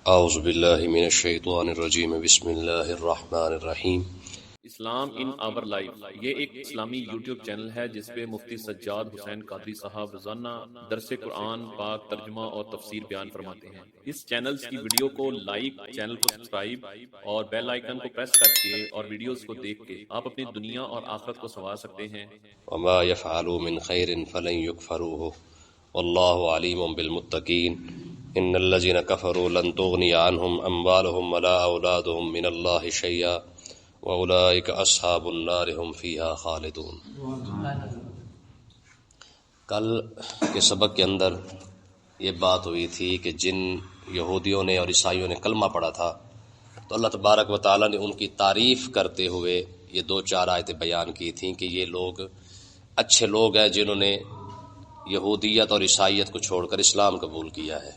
اعوذ باللہ من الشیطان الرجیم بسم اللہ الرحمن الرحیم۔ اسلام ان آور لائف یہ ایک اسلامی یوٹیوب چینل ہے جس پہ مفتی سجاد حسین قادری صاحب روزانہ درس قرآن پاک ترجمہ اور تفسیر بیان فرماتے ہیں۔ اس چینل کی ویڈیو کو لائک، چینل کو سبسکرائب اور بیل آئیکن کو پریس کر کے اور ویڈیوز کو دیکھ کے آپ اپنی دنیا اور آخرت کو سنوار سکتے ہیں۔ وما يفعلوا من خیر فلن يكفروه واللہ علیم بالمتقین۔ ان الذين كفروا لن تغنی عنهم اموالهم ولا اولادهم من اللہ شیئا وَأُولَئِكَ أَصْحَابُ النَّارِ هُمْ فِيهَا خَالِدُونَ۔ کل کے سبق کے اندر یہ بات ہوئی تھی کہ جن یہودیوں نے اور عیسائیوں نے کلمہ پڑھا تھا تو اللہ تبارک و تعالیٰ نے ان کی تعریف کرتے ہوئے یہ 2-4 آیتیں بیان کی تھیں کہ یہ لوگ اچھے لوگ ہیں جنہوں نے یہودیت اور عیسائیت کو چھوڑ کر اسلام قبول کیا ہے۔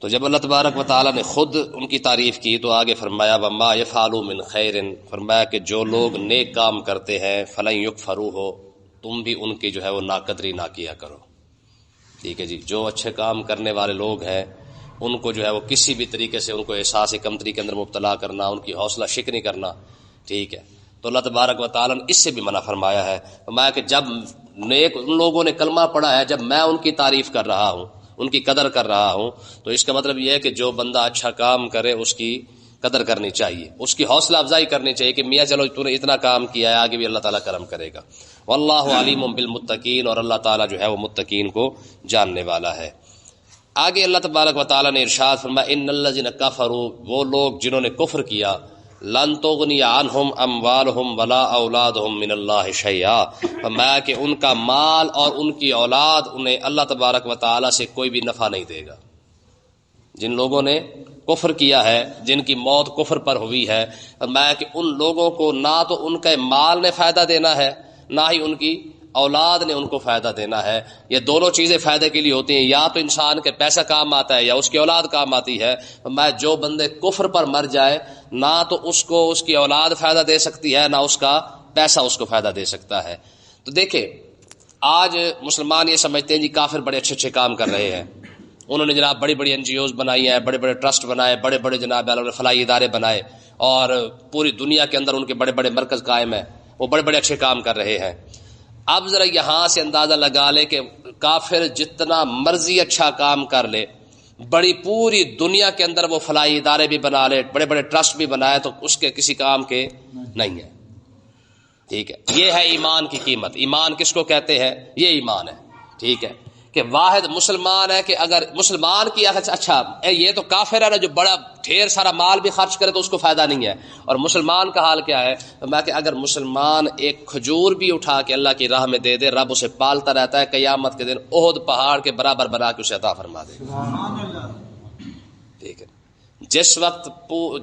تو جب اللہ تبارک و تعالیٰ نے خود ان کی تعریف کی تو آگے فرمایا وما یفعلوا من خیر، فرمایا کہ جو لوگ نیک کام کرتے ہیں فلن یکفروہ، تم بھی ان کی جو ہے وہ ناقدری نہ کیا کرو۔ ٹھیک ہے جی، جو اچھے کام کرنے والے لوگ ہیں ان کو جو ہے وہ کسی بھی طریقے سے ان کو احساس کمتری کے اندر مبتلا کرنا، ان کی حوصلہ شکنی کرنا، ٹھیک ہے۔ تو اللہ تبارک و تعالیٰ نے اس سے بھی منع فرمایا ہے، فرمایا کہ جب نیک ان لوگوں نے کلمہ پڑھا ہے، جب میں ان کی تعریف کر رہا ہوں، ان کی قدر کر رہا ہوں، تو اس کا مطلب یہ ہے کہ جو بندہ اچھا کام کرے اس کی قدر کرنی چاہیے، اس کی حوصلہ افزائی کرنی چاہیے کہ میاں چلو تو نے اتنا کام کیا ہے، آگے بھی اللہ تعالیٰ کرم کرے گا۔ واللہ علیم بالمتقین، اور اللہ تعالیٰ جو ہے وہ متقین کو جاننے والا ہے۔ آگے اللہ تبارک و تعالیٰ نے ارشاد فرمایا ان الذین کفروا، وہ لوگ جنہوں نے کفر کیا، لن تغنی عنہم اموالہم ولا اولادہم من اللہ شیئا، فرمایا کہ ان کا مال اور ان کی اولاد انہیں اللہ تبارک و تعالیٰ سے کوئی بھی نفع نہیں دے گا۔ جن لوگوں نے کفر کیا ہے، جن کی موت کفر پر ہوئی ہے، فرمایا کہ ان لوگوں کو نہ تو ان کے مال نے فائدہ دینا ہے، نہ ہی ان کی اولاد نے ان کو فائدہ دینا ہے۔ یہ دونوں چیزیں فائدے کے لیے ہوتی ہیں، یا تو انسان کے پیسہ کام آتا ہے یا اس کی اولاد کام آتی ہے۔ میں جو بندے کفر پر مر جائے، نہ تو اس کو اس کی اولاد فائدہ دے سکتی ہے، نہ اس کا پیسہ اس کو فائدہ دے سکتا ہے۔ تو دیکھیں آج مسلمان یہ سمجھتے ہیں جی کافر بڑے اچھے اچھے کام کر رہے ہیں، انہوں نے جناب بڑی بڑی NGOs بنائی ہیں، بڑے بڑے ٹرسٹ بنائے، بڑے بڑے جناب فلاحی ادارے بنائے، اور پوری دنیا کے اندر ان کے بڑے بڑے مرکز قائم ہیں، وہ بڑے بڑے اچھے کام کر رہے ہیں۔ اب ذرا یہاں سے اندازہ لگا لے کہ کافر جتنا مرضی اچھا کام کر لے، بڑی پوری دنیا کے اندر وہ فلاحی ادارے بھی بنا لے، بڑے بڑے ٹرسٹ بھی بنائے، تو اس کے کسی کام کے نہیں ہے۔ ٹھیک ہے، یہ ہے ایمان کی قیمت۔ ایمان کس کو کہتے ہیں؟ یہ ایمان ہے، ٹھیک ہے، کہ واحد مسلمان ہے کہ اگر مسلمان کی اچھا یہ تو کافر ہے نا جو بڑا ڈھیر سارا مال بھی خرچ کرے تو اس کو فائدہ نہیں ہے، اور مسلمان کا حال کیا ہے؟ میں کہ اگر مسلمان ایک کھجور بھی اٹھا کے اللہ کی راہ میں دے دے، رب اسے پالتا رہتا ہے، قیامت کے دن احد پہاڑ کے برابر بنا کے اسے عطا فرما دے۔ ٹھیک ہے، جس وقت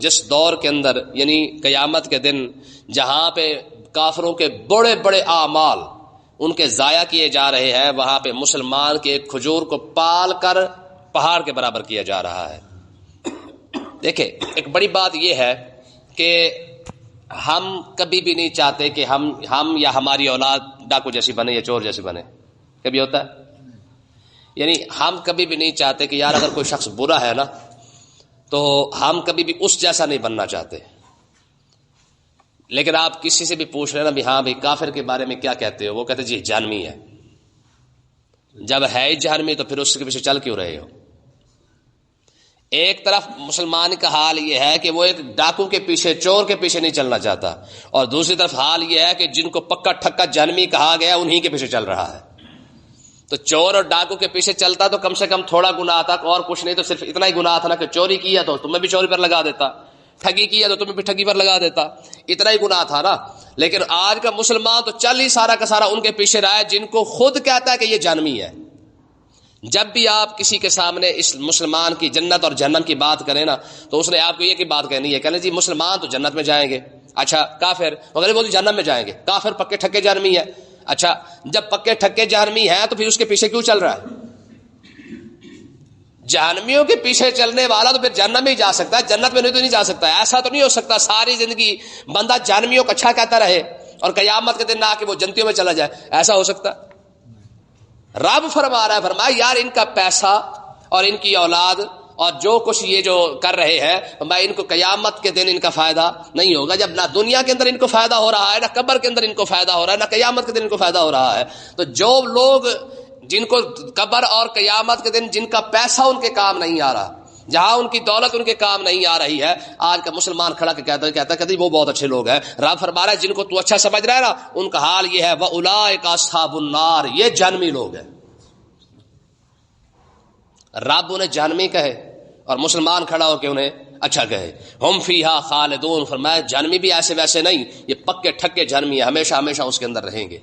جس دور کے اندر یعنی قیامت کے دن جہاں پہ کافروں کے بڑے بڑے اعمال ان کے ضائع کیے جا رہے ہیں، وہاں پہ مسلمان کے ایک کھجور کو پال کر پہاڑ کے برابر کیا جا رہا ہے۔ دیکھیں ایک بڑی بات یہ ہے کہ ہم کبھی بھی نہیں چاہتے کہ ہم یا ہماری اولاد ڈاکو جیسی بنے یا چور جیسی بنے۔ کبھی ہوتا ہے؟ یعنی ہم کبھی بھی نہیں چاہتے کہ یار اگر کوئی شخص برا ہے نا تو ہم کبھی بھی اس جیسا نہیں بننا چاہتے۔ لیکن آپ کسی سے بھی پوچھ رہے نا بھی ہاں بھائی کافر کے بارے میں کیا کہتے ہو، وہ کہتے جی جہنمی ہے۔ جب ہے ہی جہنمی تو پھر اس کے پیچھے چل کیوں رہے ہو؟ ایک طرف مسلمان کا حال یہ ہے کہ وہ ایک ڈاکو کے پیچھے، چور کے پیچھے نہیں چلنا چاہتا، اور دوسری طرف حال یہ ہے کہ جن کو پکا ٹھکا جہنمی کہا گیا انہی کے پیچھے چل رہا ہے۔ تو چور اور ڈاکو کے پیچھے چلتا تو کم سے کم تھوڑا گناہ تھا، اور کچھ نہیں تو صرف اتنا ہی گناہ تھا نا کہ چوری کیا تو تمہیں بھی چوری پر لگا دیتا، ٹھگی کیا تو تمہیں بھی ٹھگی پر لگا دیتا، اتنا ہی گناہ تھا نا۔ لیکن آج کا مسلمان تو چل ہی سارا کا سارا ان کے پیچھے رہا ہے جن کو خود کہتا ہے کہ یہ جہنمی ہے۔ جب بھی آپ کسی کے سامنے اس مسلمان کی جنت اور جہنم کی بات کریں نا تو اس نے آپ کو یہ کی بات کہنی ہے، کہنا جی مسلمان تو جنت میں جائیں گے، اچھا کافر مگر وہ جہنم میں جائیں گے، کافر پکے ٹھکے جہنمی ہے۔ اچھا جب پکے ٹھکے جہنمی ہے تو پھر اس کے پیچھے کیوں چل رہا ہے؟ جہنمیوں کے پیچھے چلنے والا تو پھر جہنم میں ہی جا سکتا ہے، جنت میں نہیں تو نہیں جا سکتا۔ ایسا تو نہیں ہو سکتا ساری زندگی بندہ جہنمیوں کو اچھا کہتا رہے اور قیامت کے دن آ کے وہ جنتیوں میں چلا جائے، ایسا ہو سکتا؟ رب فرما رہا ہے، فرمایا یار ان کا پیسہ اور ان کی اولاد اور جو کچھ یہ جو کر رہے ہیں میں ان کو قیامت کے دن ان کا فائدہ نہیں ہوگا، جب نہ دنیا کے اندر ان کو فائدہ ہو رہا ہے، نہ قبر کے اندر ان کو فائدہ ہو رہا ہے، نہ قیامت کے دن ان کو فائدہ ہو رہا ہے۔ تو جو لوگ جن کو قبر اور قیامت کے دن جن کا پیسہ ان کے کام نہیں آ رہا، جہاں ان کی دولت ان کے کام نہیں آ رہی ہے، آج کا مسلمان کھڑا کے کہتا ہے وہ بہت اچھے لوگ ہیں۔ رب فرما رہا ہے جن کو تو اچھا سمجھ رہا ہے نا، ان کا حال یہ ہے وَأُولَٰئِکَ أَصْحَابُ النَّارِ، یہ جہنمی لوگ ہیں۔ رب انہیں جہنمی کہے اور مسلمان کھڑا ہو کے انہیں اچھا کہے۔ ہم فیہا خالدون، فرمایا جہنمی بھی ایسے ویسے نہیں، یہ پکے ٹھکے جہنمی ہے، ہمیشہ ہمیشہ اس کے اندر رہیں گے۔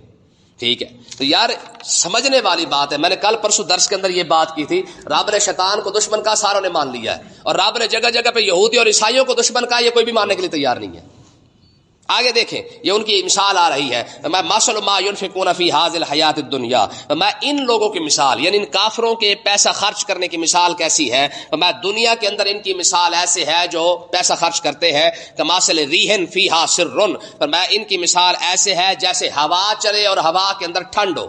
ٹھیک ہے، تو یار سمجھنے والی بات ہے۔ میں نے کل پرسوں درس کے اندر یہ بات کی تھی، رب نے شیطان کو دشمن کا، ساروں نے مان لیا ہے، اور رب نے جگہ جگہ پہ یہودی اور عیسائیوں کو دشمن کا، یہ کوئی بھی ماننے کے لیے تیار نہیں ہے۔ آگے دیکھیں، یہ ان کی مثال آ رہی ہے، میں مثل ما ينفقون في هذه الحیات الدنیا، میں ان لوگوں کی مثال یعنی ان کافروں کے پیسہ خرچ کرنے کی مثال کیسی ہے، میں دنیا کے اندر ان کی مثال ایسے ہے جو پیسہ خرچ کرتے ہیں، کمثل ریح فیہا سر، میں ان کی مثال ایسے ہے جیسے ہوا چلے اور ہوا کے اندر ٹھنڈ ہو،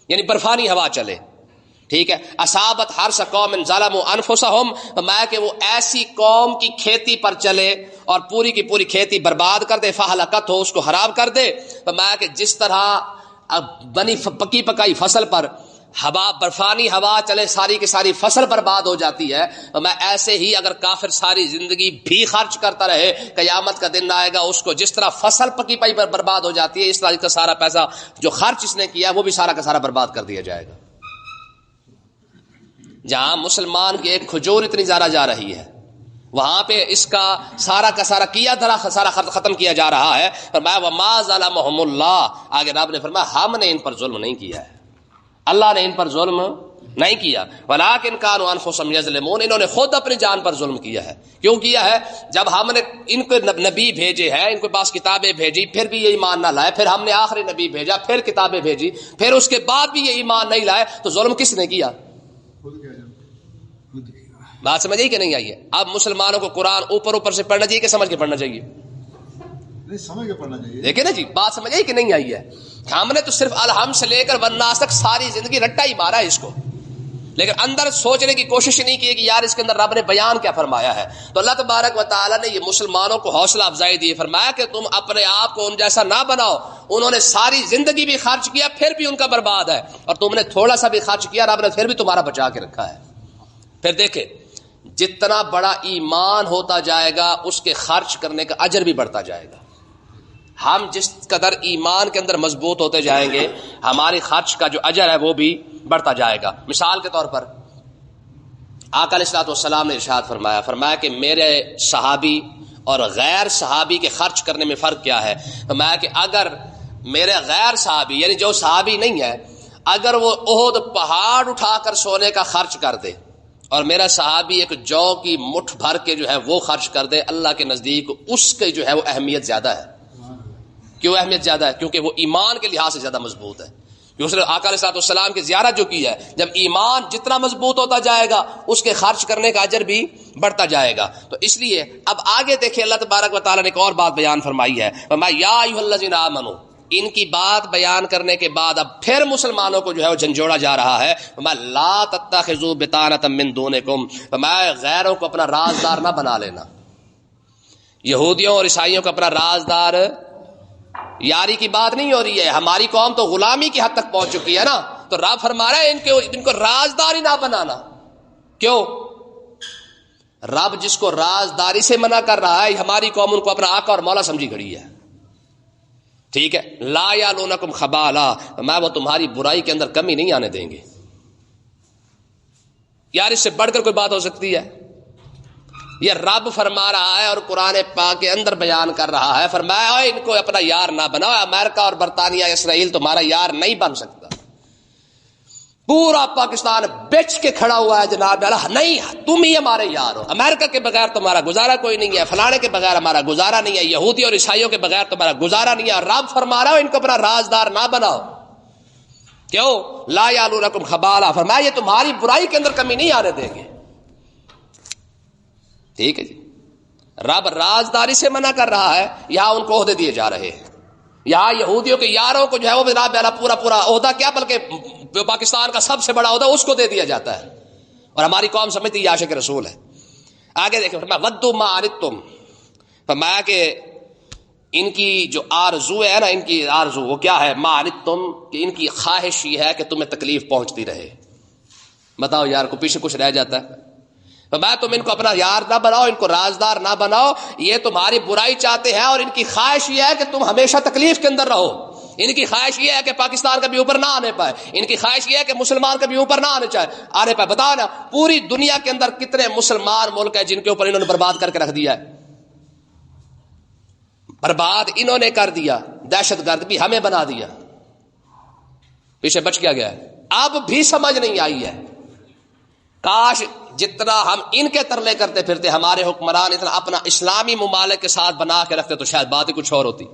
یعنی برفانی ہوا چلے۔ ٹھیک ہے، اصابت حرث قوم ظلموا انفسهم، میں کہ وہ ایسی قوم کی کھیتی پر چلے اور پوری کی پوری کھیتی برباد کر دے، فہلکت ہو، اس کو خراب کر دے، میں کہ جس طرح بنی پکی پکائی فصل پر ہوا، برفانی ہوا چلے، ساری کی ساری فصل برباد ہو جاتی ہے، میں ایسے ہی اگر کافر ساری زندگی بھی خرچ کرتا رہے، قیامت کا دن آئے گا اس کو جس طرح فصل پکی پائی پر برباد ہو جاتی ہے، اس طرح کا سارا پیسہ جو خرچ اس نے کیا وہ بھی سارا کا سارا برباد کر دیا جائے گا۔ جہاں مسلمان کی ایک کھجور اتنی زیادہ جا رہی ہے، وہاں پہ اس کا سارا کیا دھرا سارا ختم کیا جا رہا ہے۔ فرمایا وما ظلمهم اللہ، آگے رب نے فرمایا ہم نے ان پر ظلم نہیں کیا ہے، اللہ نے ان پر ظلم نہیں کیا، ولکن كانوا انفسهم یظلمون، انہوں نے خود اپنی جان پر ظلم کیا ہے۔ کیوں کیا ہے؟ جب ہم نے ان کو نبی بھیجے ہیں، ان کے پاس کتابیں بھیجی، پھر بھی یہ ایمان نہ لائے، پھر ہم نے آخری نبی بھیجا، پھر کتابیں بھیجی، پھر اس کے بعد بھی یہ ایمان نہیں لائے، تو ظلم کس نے کیا؟ بات سمجھ آئی کہ نہیں آئی ہے؟ اب مسلمانوں کو قرآن اوپر سے پڑھنا چاہیے کہ سمجھ کے پڑھنا چاہیے؟ سمجھ کے پڑھنا چاہیے۔ دیکھیں نا جی، بات سمجھ آئی کہ نہیں آئی ہے؟ ہم نے تو صرف الحم سے لے کر والناس تک ساری زندگی رٹا ہی مارا ہے اس کو، لیکن اندر سوچنے کی کوشش نہیں کی کہ یار اس کے اندر رب نے بیان کیا فرمایا ہے۔ تو اللہ تبارک و تعالیٰ نے یہ مسلمانوں کو حوصلہ افزائی دی، فرمایا کہ تم اپنے آپ کو ان جیسا نہ بناؤ، انہوں نے ساری زندگی بھی خرچ کیا پھر بھی ان کا برباد ہے، اور تم نے تھوڑا سا بھی خرچ کیا، رب نے پھر بھی تمہارا بچا کے رکھا ہے۔ پھر دیکھیں جتنا بڑا ایمان ہوتا جائے گا اس کے خرچ کرنے کا اجر بھی بڑھتا جائے گا۔ ہم جس قدر ایمان کے اندر مضبوط ہوتے جائیں گے ہماری خرچ کا جو اجر ہے وہ بھی بڑھتا جائے گا۔ مثال کے طور پر آقا علیہ الصلوۃ والسلام نے ارشاد فرمایا کہ میرے صحابی اور غیر صحابی کے خرچ کرنے میں فرق کیا ہے؟ فرمایا کہ اگر میرے غیر صحابی یعنی جو صحابی نہیں ہے، اگر وہ احد پہاڑ اٹھا کر سونے کا خرچ کر دے اور میرا صحابی ایک جو کی مٹھ بھر کے جو ہے وہ خرچ کر دے، اللہ کے نزدیک اس کے جو ہے وہ اہمیت زیادہ ہے۔ کیوں اہمیت زیادہ ہے؟ کیونکہ وہ ایمان کے لحاظ سے زیادہ مضبوط ہے۔ اس نے آقا علیہ السلام کی زیارت جو کی ہے، جب ایمان جتنا مضبوط ہوتا جائے گا اس کے خرچ کرنے کا اجر بھی بڑھتا جائے گا۔ تو اس لیے اب آگے دیکھیں اللہ تبارک و تعالیٰ نے ایک اور بات بیان فرمائی ہے، فرمایا یا ایھا الذین آمنوا، ان کی بات بیان کرنے کے بعد اب پھر مسلمانوں کو جو ہے وہ جھنجھوڑا جا رہا ہے، فرمایا لا تتخذوا بطانۃ من دونکم، فرمایا غیروں کو اپنا رازدار نہ بنا لینا۔ یہودیوں اور عیسائیوں کو اپنا رازدار، یاری کی بات نہیں ہو رہی ہے، ہماری قوم تو غلامی کی حد تک پہنچ چکی ہے نا، تو رب فرما رہا ہے ان کو رازدار ہی نہ بنانا۔ کیوں؟ رب جس کو رازداری سے منع کر رہا ہے، ہماری قوم ان کو اپنا آقا اور مولا سمجھی کھڑی ہے۔ ٹھیک ہے، لا یعلونکم خبالا، میں وہ تمہاری برائی کے اندر کمی نہیں آنے دیں گے۔ یار اس سے بڑھ کر کوئی بات ہو سکتی ہے؟ یہ رب فرما رہا ہے اور قرآن پاک کے اندر بیان کر رہا ہے، فرمایا ان کو اپنا یار نہ بناؤ، امریکہ اور برطانیہ اسرائیل تمہارا یار نہیں بن سکتا۔ پورا پاکستان بچ کے کھڑا ہوا ہے جناب، نہیں تم ہی ہمارے یار ہو، امریکہ کے بغیر تمہارا گزارا کوئی نہیں ہے، فلانے کے بغیر ہمارا گزارا نہیں ہے، یہودی اور عیسائیوں کے بغیر تمہارا گزارا نہیں ہے۔ اور رب فرما رہا ہو ان کو اپنا رازدار نہ بناؤ۔ کیوں؟ لا یعلونکم خبالا، فرمایا یہ تمہاری برائی کے اندر کمی نہیں آنے دیں گے۔ ٹھیک ہے جی، رب رازداری سے منع کر رہا ہے، یہاں ان کو عہدے دیے جا رہے ہیں، یہاں یہودیوں کے یاروں کو جو ہے وہ جناب پورا عہدہ کیا بلکہ پاکستان کا سب سے بڑا عہدہ اس کو دے دیا جاتا ہے، اور ہماری قوم سمجھتی ہے عاشق رسول ہے. آگے دیکھیں فرمایا ودوا ما عنتم، فرمایا کہ ان کی جو آرزو ہے نا، ان کی آرزو وہ کیا ہے؟ ما عنتم، کہ ان کی خواہش یہ ہے کہ تمہیں تکلیف پہنچتی رہے. بتاؤ یار، کو پیچھے کچھ رہ جاتا ہے؟ فرمایا تم ان کو اپنا یار نہ بناؤ، ان کو رازدار نہ بناؤ، یہ تمہاری برائی چاہتے ہیں اور ان کی خواہش یہ ہے کہ تم ہمیشہ تکلیف کے اندر رہو. ان کی خواہش یہ ہے کہ پاکستان کبھی اوپر نہ آنے پائے، ان کی خواہش یہ ہے کہ مسلمان کبھی اوپر نہ آنے پائے. بتاؤ نا، پوری دنیا کے اندر کتنے مسلمان ملک ہیں جن کے اوپر انہوں نے برباد کر کے رکھ دیا ہے؟ برباد انہوں نے کر دیا، دہشت گرد بھی ہمیں بنا دیا، پیچھے بچ گیا ہے. اب بھی سمجھ نہیں آئی ہے. کاش جتنا ہم ان کے ترلے کرتے پھرتے ہمارے حکمران اتنا اپنا اسلامی ممالک کے ساتھ بنا کے رکھتے تو شاید بات ہی کچھ اور ہوتی.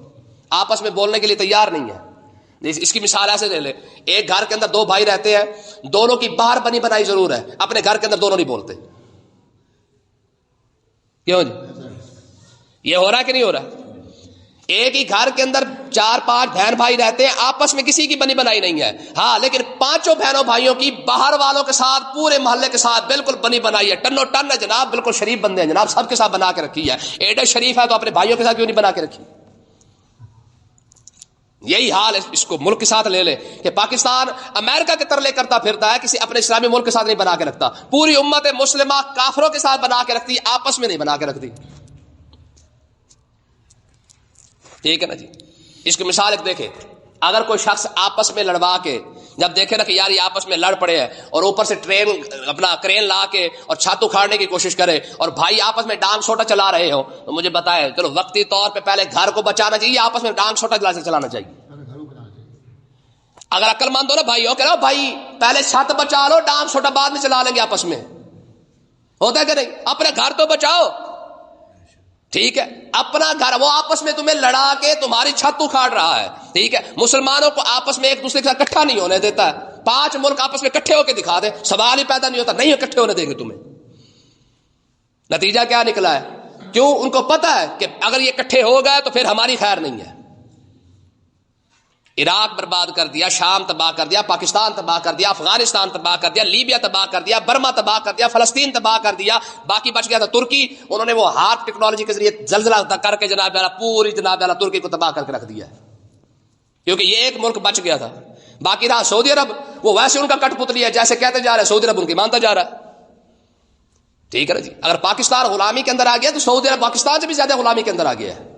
آپس میں بولنے کے لیے تیار نہیں ہے. اس کی مثال ایسے لے لے، ایک گھر کے اندر دو بھائی رہتے ہیں، دونوں کی باہر بنی بنائی ضرور ہے، اپنے گھر کے اندر دونوں نہیں بولتے. کیوں جی؟ یہ ہو رہا ہے کہ نہیں ہو رہا؟ ایک ہی گھر کے اندر 4-5 بہن بھائی رہتے ہیں، آپس میں کسی کی بنی بنائی نہیں ہے. ہاں، لیکن 5 بہنوں بھائیوں کی باہر والوں کے ساتھ، پورے محلے کے ساتھ بالکل بنی بنائی ہے، ٹنو ٹن ہے جناب، بالکل شریف بندے ہیں جناب، سب کے ساتھ بنا کے رکھی ہے. ایڈے شریف ہے تو اپنے بھائیوں کے ساتھ کیوں نہیں بنا کے رکھی؟ یہی حال اس کو ملک کے ساتھ لے لے کہ پاکستان امریکہ کے ترلے کرتا پھرتا ہے، کسی اپنے اسلامی ملک کے ساتھ نہیں بنا کے رکھتا. پوری امت مسلمہ کافروں کے ساتھ بنا کے رکھتی، آپس میں نہیں بنا کے رکھتی. ٹھیک ہے نا جی؟ اس کی مثال ایک دیکھیں، اگر کوئی شخص آپس میں لڑوا کے جب دیکھے نا کہ یار یہ آپس میں لڑ پڑے ہیں اور اوپر سے اپنا کرین لا کے اور چھت اکھاڑنے کی کوشش کرے اور بھائی آپس میں ڈانگ چھوٹا چلا رہے ہو، تو مجھے بتائے چلو وقتی طور پہ پہلے گھر کو بچانا چاہیے، آپس میں ڈانگ چھوٹا چلانا چاہیے؟ اگر عقل مند ہو نا بھائی ہو کہ نا بھائی پہلے چھت بچا لو، ڈانگ چھوٹا بعد میں چلا لیں گے آپس میں. ہوتا ہے کہ نہیں؟ اپنے گھر تو بچاؤ. ٹھیک ہے، اپنا گھر، وہ آپس میں تمہیں لڑا کے تمہاری چھت اکھاڑ رہا ہے. ٹھیک ہے، مسلمانوں کو آپس میں ایک دوسرے کے ساتھ اکٹھا نہیں ہونے دیتا ہے. 5 ملک آپس میں اکٹھے ہو کے دکھا دے، سوال ہی پیدا نہیں ہوتا، نہیں اکٹھے ہونے دیں گے تمہیں. نتیجہ کیا نکلا ہے؟ کیوں؟ ان کو پتا ہے کہ اگر یہ اکٹھے ہو گئے تو پھر ہماری خیر نہیں ہے. عراق برباد کر دیا، شام تباہ کر دیا، پاکستان تباہ کر دیا، افغانستان تباہ کر دیا، لیبیا تباہ کر دیا، برما تباہ کر دیا، فلسطین تباہ کر دیا. باقی بچ گیا تھا ترکی، انہوں نے وہ ہارٹ ٹیکنالوجی کے ذریعے زلزلہ کر کے جناب پوری جناب ترکی کو تباہ کر کے رکھ دیا، کیونکہ یہ ایک ملک بچ گیا تھا. باقی رہا سعودی عرب، وہ ویسے ان کا کٹ پتلی ہے، جیسے کہتے جا رہے ہیں سعودی عرب ان کی مانتا جا رہا ہے. ٹھیک ہے نا جی؟ اگر پاکستان غلامی کے اندر آ گیا تو سعودی عرب پاکستان سے بھی زیادہ غلامی کے اندر آ گیا ہے.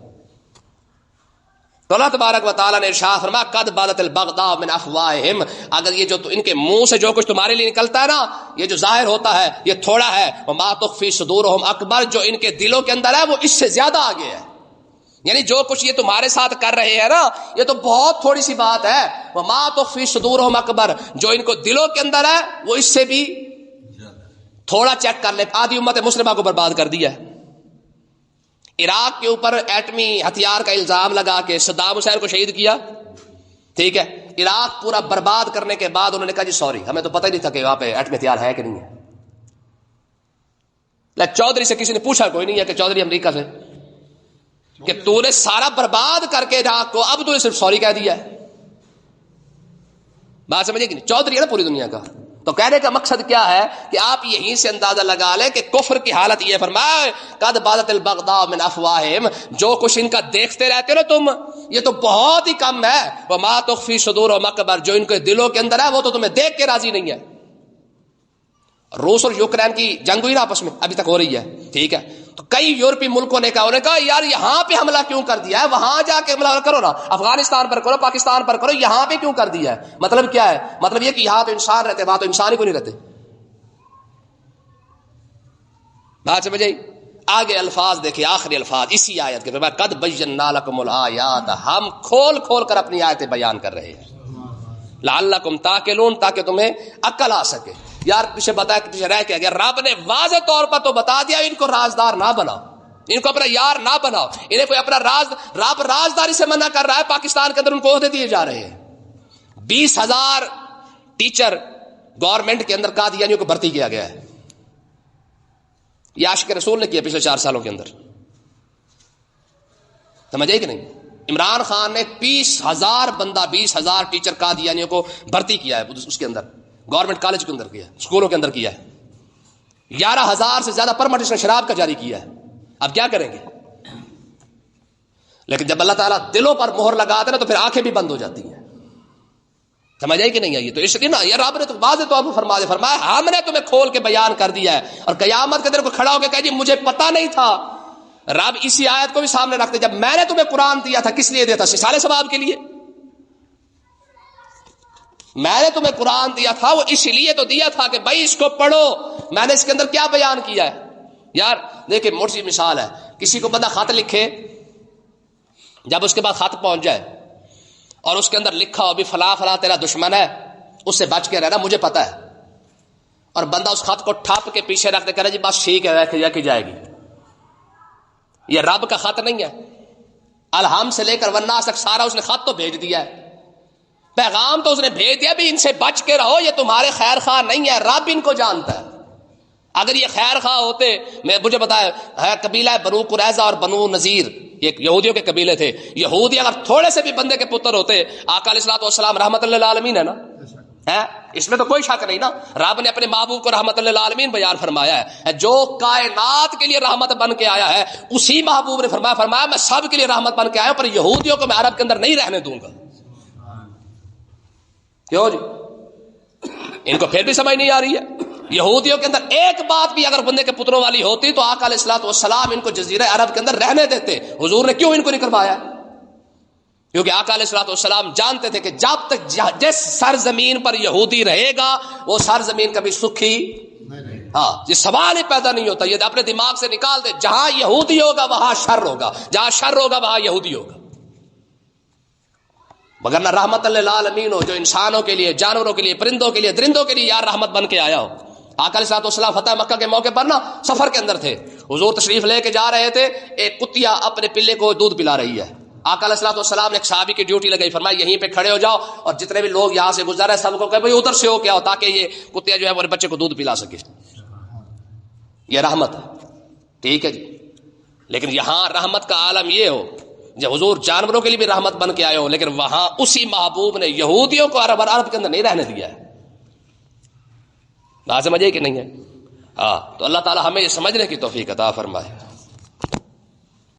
تو اللہ تبارک و تعالیٰ نے ارشاد فرمایا قد بدت البغضاء من افواہہم، اگر یہ جو ان کے منہ سے جو کچھ تمہارے لیے نکلتا ہے نا، یہ جو ظاہر ہوتا ہے یہ تھوڑا ہے، وما تخفی صدورہم اکبر، جو ان کے دلوں کے اندر ہے وہ اس سے زیادہ آگے ہے. یعنی جو کچھ یہ تمہارے ساتھ کر رہے ہیں نا، یہ تو بہت تھوڑی سی بات ہے. وما تخفی صدورہم اکبر، جو ان کو دلوں کے اندر ہے وہ اس سے بھی تھوڑا. چیک کر لے، آدھی امت مسلمہ کو برباد کر دیا ہے. عراق کے اوپر ایٹمی ہتھیار کا الزام لگا کے صدام حسین کو شہید کیا. ٹھیک ہے، عراق پورا برباد کرنے کے بعد انہوں نے کہا جی سوری، ہمیں تو پتہ ہی نہیں تھا کہ وہاں پہ ایٹمی ہتھیار ہے کہ نہیں ہے. چودھری سے کسی نے پوچھا کوئی نہیں ہے کہ چودھری امریکہ سے کہ تو نے سارا برباد کر کے عراق کو، اب تو نے صرف سوری کہہ دیا ہے. بات سمجھے کہ نہیں؟ چودھری ہے نا پوری دنیا کا. تو کہنے کا مقصد کیا ہے کہ آپ یہیں سے اندازہ لگا لیں کہ کفر کی حالت یہ فرمایا قد بدت البغضاء من افواہہم، جو کچھ ان کا دیکھتے رہتے ہو نا تم، یہ تو بہت ہی کم ہے. وما تخفی صدورہم اکبر، جو ان کے دلوں کے اندر ہے وہ تو تمہیں دیکھ کے راضی نہیں ہے. روس اور یوکرین کی جنگ ہوئی نا آپس میں، ابھی تک ہو رہی ہے. ٹھیک ہے، تو کئی یورپی ملکوں نے کہا یار یہاں پہ حملہ کیوں کر دیا ہے، وہاں جا کے حملہ کرو نا، افغانستان پر کرو، پاکستان پر کرو، یہاں پہ کیوں کر دیا ہے؟ مطلب کیا ہے؟ مطلب یہ کہ یہاں تو انسان رہتے، وہاں تو انسان ہی کو نہیں رہتے. بات سمجھ. آگے الفاظ دیکھیں، آخری الفاظ اسی آیت کے، قد بینا لکم الآیات، ہم کھول کھول کر اپنی آیتیں بیان کر رہے ہیں. لعلکم تعقلون، تاکہ تمہیں عقل آ سکے. یار پیچھے بتایا کہ پیچھے رہ کے گیا، رب نے واضح طور پر تو بتا دیا ان کو رازدار نہ بناؤ، ان کو اپنا یار نہ بناؤ، انہیں کوئی اپنا رب رازداری سے منع کر رہا ہے. پاکستان کے اندر ان کو عہدے دیے جا رہے ہیں. 20,000 ٹیچر گورنمنٹ کے اندر قادیانیوں کو بھرتی کیا گیا ہے. یہ عاشق رسول نے کیا پچھلے 4 سالوں کے اندر. سمجھے کہ نہیں؟ عمران خان نے 20,000 بندہ، 20,000 ٹیچر قادیانیوں کو بھرتی کیا ہے اس کے اندر، گورنمنٹ کالج کے اندر کیا ہے، اسکولوں کے اندر کیا ہے. 11,000 سے زیادہ پرمٹ اس نے شراب کا جاری کیا ہے. اب کیا کریں گے؟ لیکن جب اللہ تعالیٰ دلوں پر مہر لگاتے نا تو پھر آنکھیں بھی بند ہو جاتی ہیں. سمجھ آئی کہ نہیں آئی؟ تو اس لیے نا یہ رب نے تو واضح طور پر فرمایا ہم نے تمہیں کھول کے بیان کر دیا ہے. اور قیامت کے دن کو کھڑا ہو کے کہے جی مجھے پتا نہیں تھا. رب اسی آیت کو بھی سامنے رکھتے جب میں نے تمہیں قرآن دیا تھا کس لیے دیا تھا؟ سالے ثواب کے لیے. میں نے تمہیں قرآن دیا تھا وہ اس لیے تو دیا تھا کہ بھائی اس کو پڑھو. میں نے اس کے اندر کیا بیان کیا ہے یار؟ دیکھیں موٹی سی مثال ہے. کسی کو بندہ خط لکھے, جب اس کے بعد خط پہنچ جائے اور اس کے اندر لکھا ہو بھی فلاں فلاں تیرا دشمن ہے, اس سے بچ کے رہنا مجھے پتا ہے, اور بندہ اس خط کو ٹھپ کے پیچھے رکھ دے کہہ رہا جی بس ٹھیک ہے رکھ جائے گی. یہ رب کا خط نہیں ہے. الہم سے لے کر والناس تک سارا اس نے خط تو بھیج دیا ہے, پیغام تو اس نے بھیج دیا بھی ان سے بچ کے رہو, یہ تمہارے خیر خواہ نہیں ہے. رب ان کو جانتا ہے. اگر یہ خیر خواہ ہوتے, مجھے بتایا قبیلہ بنو قریظہ اور بنو نذیر یہ یہودیوں کے قبیلے تھے. یہودی اگر تھوڑے سے بھی بندے کے پتر ہوتے, آقا علیہ الصلوۃ والسلام رحمت اللہ للعالمین ہے نا, اس میں تو کوئی شک نہیں نا. رب نے اپنے محبوب کو رحمت اللہ للعالمین بیان فرمایا ہے. جو کائنات کے لیے رحمت بن کے آیا ہے اسی محبوب نے فرمایا میں سب کے لیے رحمت بن کے آیا ہوں, پر یہودیوں کو میں عرب کے اندر نہیں رہنے دوں گا. کیوں جی؟ ان کو پھر بھی سمجھ نہیں آ رہی ہے. یہودیوں کے اندر ایک بات بھی اگر بندے کے پتروں والی ہوتی تو آقا علیہ الصلوۃ والسلام ان کو جزیرہ عرب کے اندر رہنے دیتے. حضور نے کیوں ان کو نہیں کروایا؟ کیونکہ آقا علیہ الصلوۃ والسلام جانتے تھے کہ جب تک جس سرزمین پر یہودی رہے گا وہ سرزمین کبھی سکھی یہ سوال ہی پیدا نہیں ہوتا. یہ اپنے دماغ سے نکال دے, جہاں یہودی ہوگا وہاں شر ہوگا, جہاں شر ہوگا وہاں یہودی ہوگا. مگر نہ رحمت للعالمین ہو جو انسانوں کے لیے, جانوروں کے لیے, پرندوں کے لیے, درندوں کے لیے یار رحمت بن کے آیا ہو. آقا علیہ الصلوۃ والسلام فتح مکہ کے موقع پر نا سفر کے اندر تھے. حضور تشریف لے کے جا رہے تھے, ایک کتیا اپنے پلے کو دودھ پلا رہی ہے. آقا علیہ الصلوۃ والسلام نے ایک صحابی کی ڈیوٹی لگائی, فرمایا یہیں پہ کھڑے ہو جاؤ اور جتنے بھی لوگ یہاں سے گزر رہے سب کو کہ بھائی ادھر سے ہو کیا ہو, تاکہ یہ کتیا جو ہے وہ بچے کو دودھ پلا سکے. یہ رحمت ہے, ٹھیک ہے جی. لیکن یہاں رحمت کا عالم یہ ہو جب حضور جانوروں کے لیے بھی رحمت بن کے آئے ہو, لیکن وہاں اسی محبوب نے یہودیوں کو عرب کے اندر نہیں رہنے دیا ہے. بات سمجھے کہ نہیں ہے؟ تو اللہ تعالی ہمیں یہ سمجھنے کی توفیق عطا فرمائے.